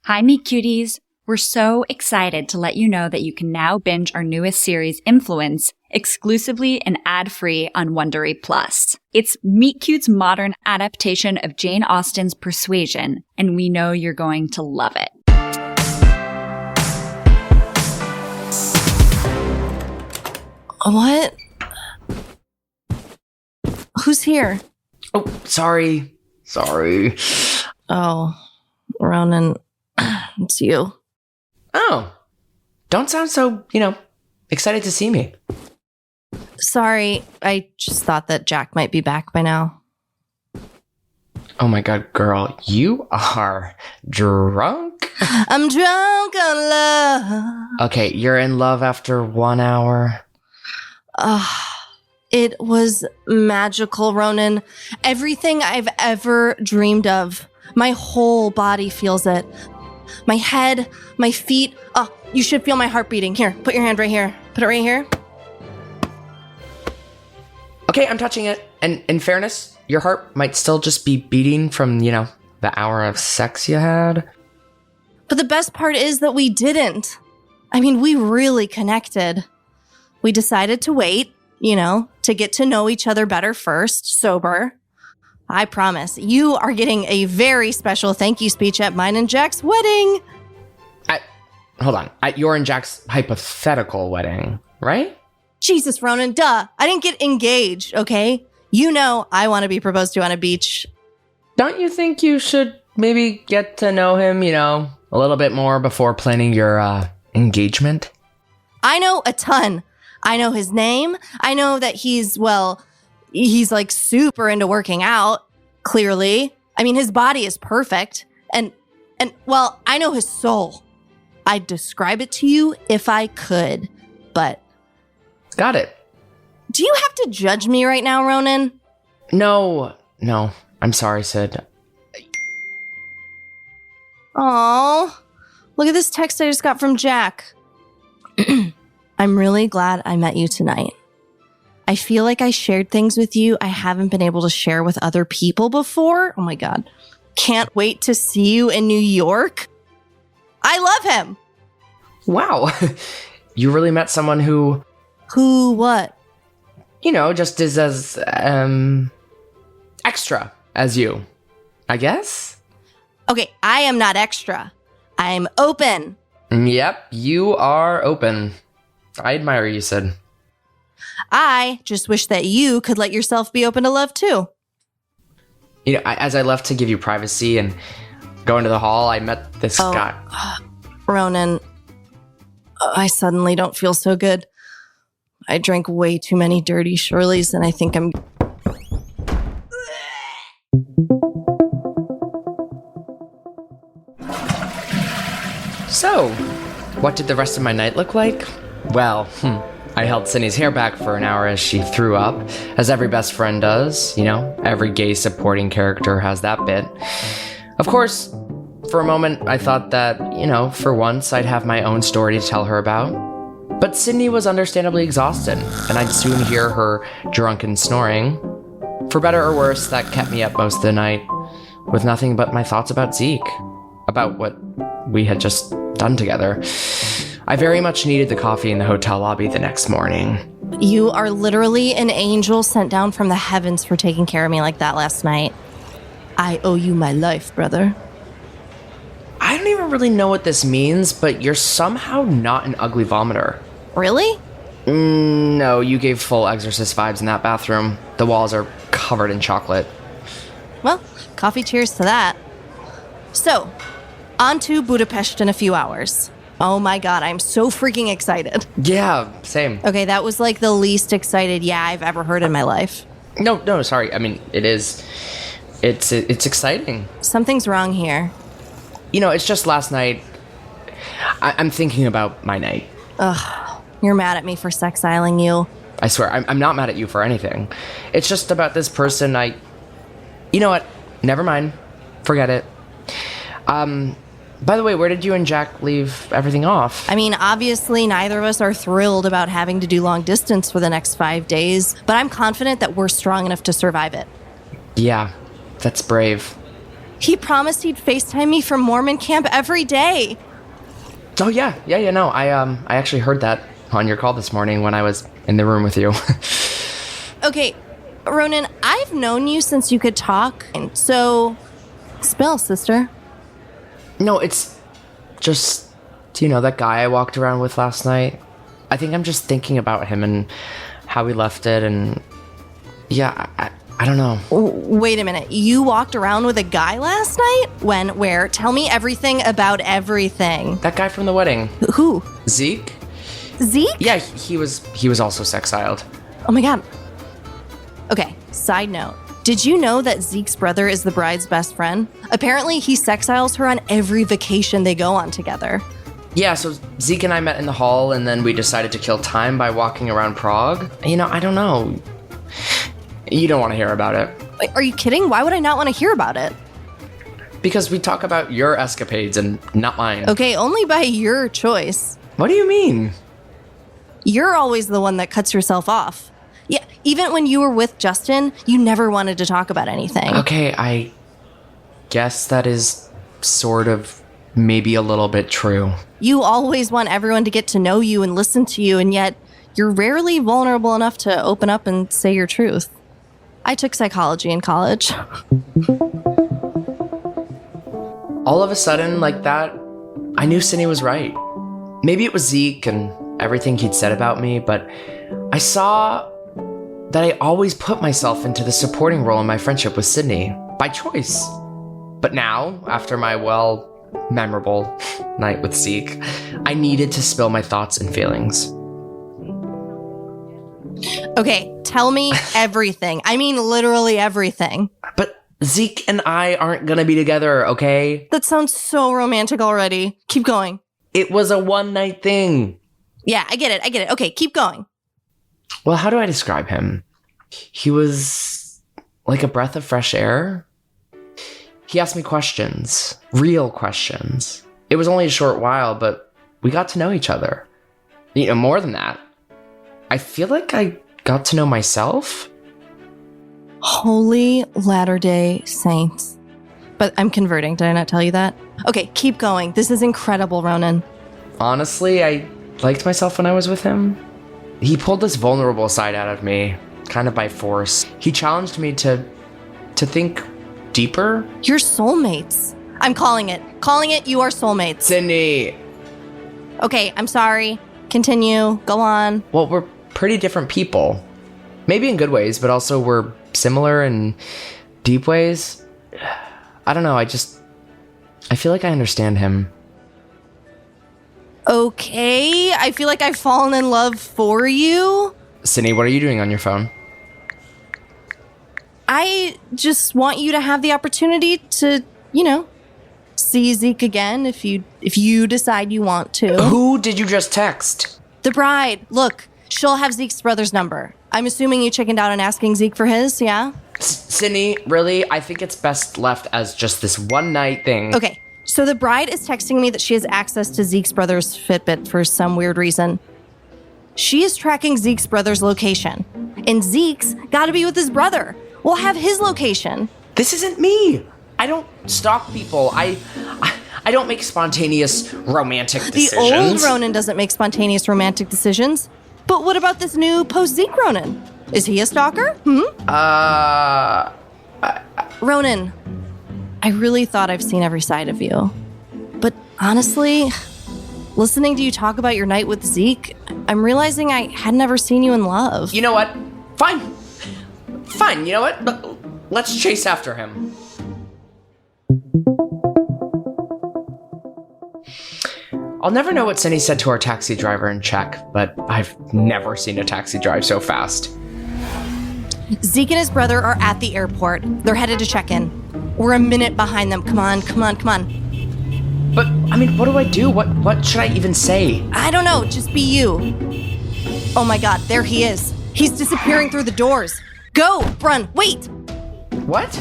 Hi, Meet Cuties! We're so excited to let you know that you can now binge our newest series, Influence, exclusively and ad-free on Wondery Plus. It's Meet Cute's modern adaptation of Jane Austen's Persuasion, and we know you're going to love it. What? Who's here? Oh, sorry. Oh, Ronan, it's you. Oh, don't sound so, excited to see me. Sorry, I just thought that Jack might be back by now. Oh my god, girl, you are drunk? I'm drunk on love. Okay, you're in love after 1 hour. It was magical, Ronan. Everything I've ever dreamed of. My whole body feels it. My head, my feet. Oh, you should feel my heart beating. Here, put your hand right here. Put it right here. Okay, I'm touching it. And in fairness, your heart might still just be beating from, the hour of sex you had. But the best part is that we didn't. I mean, we really connected. We decided to wait, to get to know each other better first, sober. I promise, you are getting a very special thank you speech at mine and Jack's wedding. Hold on. At your and Jack's hypothetical wedding, right? Jesus, Ronan, duh. I didn't get engaged, okay? I want to be proposed to on a beach. Don't you think you should maybe get to know him, a little bit more before planning your engagement? I know a ton. I know his name. I know that he's like super into working out, clearly. I mean, his body is perfect. And I know his soul. I'd describe it to you if I could, but... Got it. Do you have to judge me right now, Ronan? No. I'm sorry, Sid. Aw, look at this text I just got from Jack. I'm really glad I met you tonight. I feel like I shared things with you I haven't been able to share with other people before. Oh my God. Can't wait to see you in New York. I love him. Wow. You really met someone who... Who what? Just is as, extra as you, I guess? Okay, I am not extra. I'm open. Yep, you are open. I admire you, Sid. I just wish that you could let yourself be open to love, too. As I left to give you privacy and go into the hall, I met this guy. Ronan, I suddenly don't feel so good. I drank way too many dirty Shirleys, and I think I'm... So, what did the rest of my night look like? Well, I held Cindy's hair back for an hour as she threw up, as every best friend does. Every gay supporting character has that bit. Of course, for a moment, I thought that, for once, I'd have my own story to tell her about. But Sydney was understandably exhausted, and I'd soon hear her drunken snoring. For better or worse, that kept me up most of the night, with nothing but my thoughts about Zeke, about what we had just done together. I very much needed the coffee in the hotel lobby the next morning. You are literally an angel sent down from the heavens for taking care of me like that last night. I owe you my life, brother. I don't even really know what this means, but you're somehow not an ugly vomiter. Really? No, you gave full Exorcist vibes in that bathroom. The walls are covered in chocolate. Well, coffee cheers to that. So, on to Budapest in a few hours. Oh my God, I'm so freaking excited. Yeah, same. Okay, that was like the least excited I've ever heard in my life. No, sorry. I mean, it is. It's exciting. Something's wrong here. It's just last night. I'm thinking about my night. Ugh, you're mad at me for sexiling you. I swear, I'm not mad at you for anything. It's just about this person You know what? Never mind. Forget it. By the way, where did you and Jack leave everything off? I mean, obviously, neither of us are thrilled about having to do long distance for the next 5 days, but I'm confident that we're strong enough to survive it. Yeah, that's brave. He promised he'd FaceTime me from Mormon camp every day. Oh, yeah, no, I actually heard that on your call this morning when I was in the room with you. Okay, Ronan, I've known you since you could talk, so spill, sister. No, it's just, that guy I walked around with last night? I think I'm just thinking about him and how we left it, and yeah, I don't know. Wait a minute, you walked around with a guy last night? When, where? Tell me everything about everything. That guy from the wedding. Who? Zeke? Zeke? Yeah, he was also sexiled. Oh my god. Okay, side note. Did you know that Zeke's brother is the bride's best friend? Apparently, he sexiles her on every vacation they go on together. Yeah, so Zeke and I met in the hall, and then we decided to kill time by walking around Prague. I don't know. You don't want to hear about it. Wait, are you kidding? Why would I not want to hear about it? Because we talk about your escapades and not mine. Okay, only by your choice. What do you mean? You're always the one that cuts yourself off. Yeah, even when you were with Justin, you never wanted to talk about anything. Okay, I guess that is sort of maybe a little bit true. You always want everyone to get to know you and listen to you, and yet you're rarely vulnerable enough to open up and say your truth. I took psychology in college. All of a sudden, like that, I knew Cindy was right. Maybe it was Zeke and everything he'd said about me, but I saw that I always put myself into the supporting role in my friendship with Sydney, by choice. But now, after my, memorable night with Zeke, I needed to spill my thoughts and feelings. Okay, tell me everything. I mean, literally everything. But Zeke and I aren't gonna be together, okay? That sounds so romantic already. Keep going. It was a one-night thing. Yeah, I get it. Okay, keep going. Well, how do I describe him? He was like a breath of fresh air. He asked me questions, real questions. It was only a short while, but we got to know each other. More than that, I feel like I got to know myself. Holy Latter-day Saints. But I'm converting, did I not tell you that? Okay, keep going. This is incredible, Ronan. Honestly, I liked myself when I was with him. He pulled this vulnerable side out of me, kind of by force. He challenged me to think deeper. You're soulmates. I'm calling it. Calling it, you are soulmates. Sydney! Okay, I'm sorry. Continue. Go on. Well, we're pretty different people. Maybe in good ways, but also we're similar in deep ways. I don't know, I feel like I understand him. Okay, I feel like I've fallen in love for you. Sydney, what are you doing on your phone? I just want you to have the opportunity to, see Zeke again if you decide you want to. Who did you just text? The bride. Look, she'll have Zeke's brother's number. I'm assuming you chickened out on asking Zeke for his, yeah? Sydney, really? I think it's best left as just this one night thing. Okay, so the bride is texting me that she has access to Zeke's brother's Fitbit for some weird reason. She is tracking Zeke's brother's location. And Zeke's gotta be with his brother. We'll have his location. This isn't me. I don't stalk people. I don't make spontaneous romantic decisions. The old Ronan doesn't make spontaneous romantic decisions. But what about this new post-Zeke Ronan? Is he a stalker? Ronan, I really thought I've seen every side of you. But honestly, listening to you talk about your night with Zeke, I'm realizing I had never seen you in love. You know what? Fine, you know what? Let's chase after him. I'll never know what Cindy said to our taxi driver in Czech, but I've never seen a taxi drive so fast. Zeke and his brother are at the airport. They're headed to check in. We're a minute behind them. Come on. But, what do I do? What should I even say? I don't know. Just be you. Oh my god, there he is. He's disappearing through the doors. Go, run, wait! What?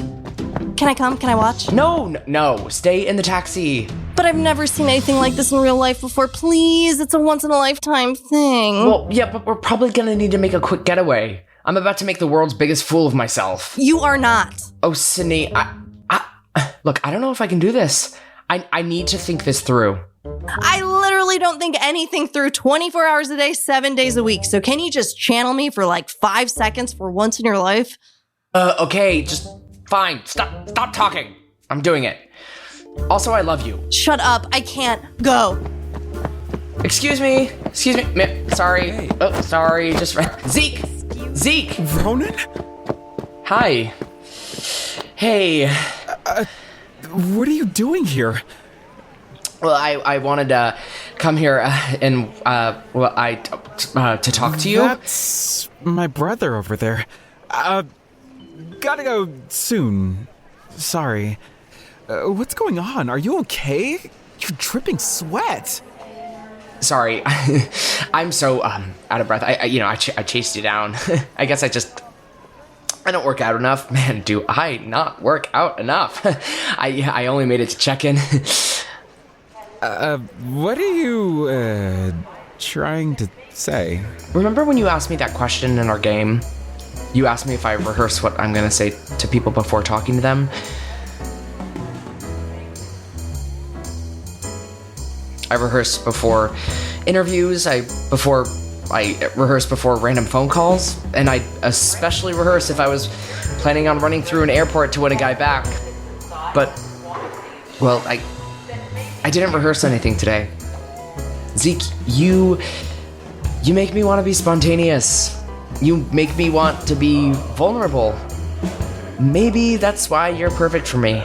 Can I come? Can I watch? No. Stay in the taxi. But I've never seen anything like this in real life before. Please, it's a once-in-a-lifetime thing. Well, yeah, but we're probably gonna need to make a quick getaway. I'm about to make the world's biggest fool of myself. You are not. Oh, Sydney, Look, I don't know if I can do this. I need to think this through. I literally don't think anything through 24 hours a day, 7 days a week. So can you just channel me for like 5 seconds for once in your life? Okay, just fine. Stop talking. I'm doing it. Also, I love you. Shut up. I can't. Go. Excuse me. Sorry. Hey. Oh, sorry. Just Zeke. Ronan? Hi. Hey. What are you doing here? Well, I wanted to come here and to talk to you. That's my brother over there. Gotta go soon. Sorry. What's going on? Are you okay? You're dripping sweat. Sorry, I'm so out of breath. I chased you down. I guess I don't work out enough. Man, do I not work out enough? I only made it to check in. What are you trying to say? Remember when you asked me that question in our game? You asked me if I rehearse what I'm gonna say to people before talking to them. I rehearse before interviews, I rehearse before random phone calls, and I especially rehearse if I was planning on running through an airport to win a guy back. But, well, I didn't rehearse anything today. Zeke, you make me want to be spontaneous. You make me want to be vulnerable. Maybe that's why you're perfect for me.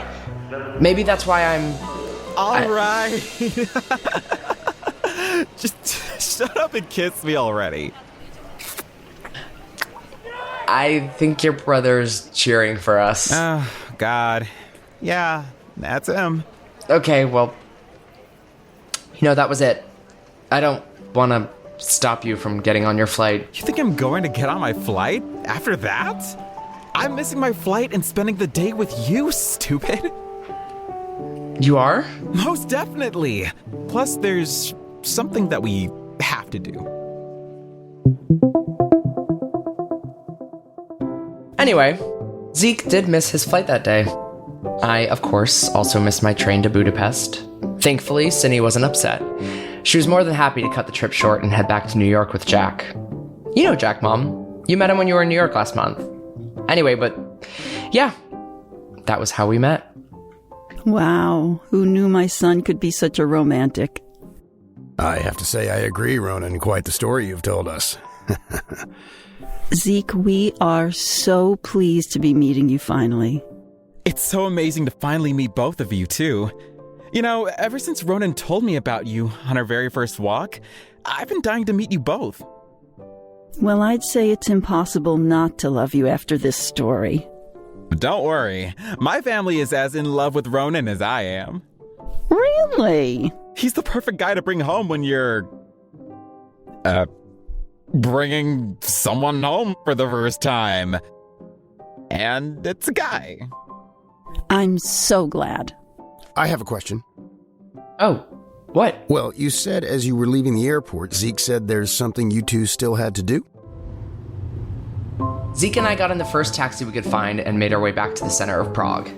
Maybe that's why I'm... All right. Just shut up and kiss me already. I think your brother's cheering for us. Oh, God. Yeah, that's him. Okay, well, that was it. I don't want to stop you from getting on your flight. You think I'm going to get on my flight after that? I'm missing my flight and spending the day with you, stupid. You are? Most definitely. Plus, there's something that we have to do. Anyway, Zeke did miss his flight that day. I, of course, also missed my train to Budapest. Thankfully, Cindy wasn't upset. She was more than happy to cut the trip short and head back to New York with Jack. You know Jack, Mom. You met him when you were in New York last month. Anyway, but yeah, that was how we met. Wow, who knew my son could be such a romantic? I have to say I agree, Ronan. Quite the story you've told us. Zeke, we are so pleased to be meeting you finally. It's so amazing to finally meet both of you, too. Ever since Ronan told me about you on our very first walk, I've been dying to meet you both. Well, I'd say it's impossible not to love you after this story. Don't worry. My family is as in love with Ronan as I am. Really? He's the perfect guy to bring home when you're... bringing someone home for the first time. And it's a guy. I'm so glad. I have a question. Oh, what? Well, you said as you were leaving the airport, Zeke said there's something you two still had to do? Zeke and I got in the first taxi we could find and made our way back to the center of Prague.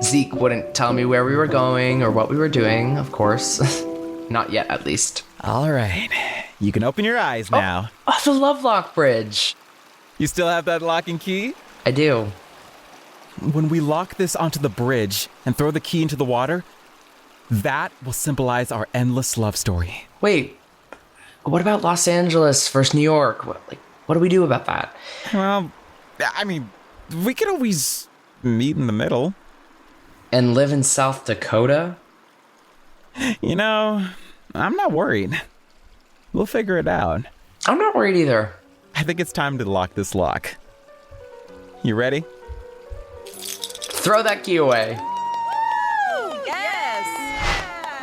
Zeke wouldn't tell me where we were going or what we were doing, of course. Not yet, at least. All right. You can open your eyes now. Oh, the Lovelock Bridge. You still have that lock and key? I do. When we lock this onto the bridge and throw the key into the water, that will symbolize our endless love story. Wait, what about Los Angeles versus New York? What do we do about that? Well, we could always meet in the middle. And live in South Dakota? I'm not worried. We'll figure it out. I'm not worried either. I think it's time to lock this lock. You ready? Throw that key away. Woo! Yes!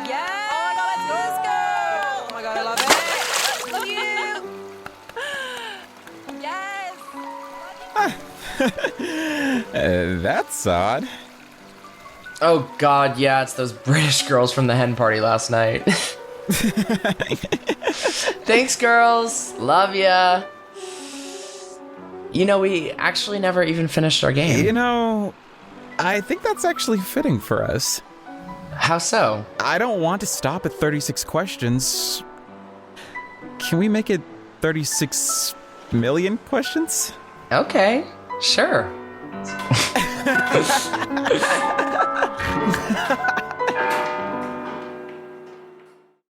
Yes! Oh my god, let's go! Oh my god, I love it! Yes! That's odd. Oh god, yeah, it's those British girls from the hen party last night. Thanks, girls. Love ya. We actually never even finished our game. I think that's actually fitting for us. How so? I don't want to stop at 36 questions. Can we make it 36 million questions? Okay, sure.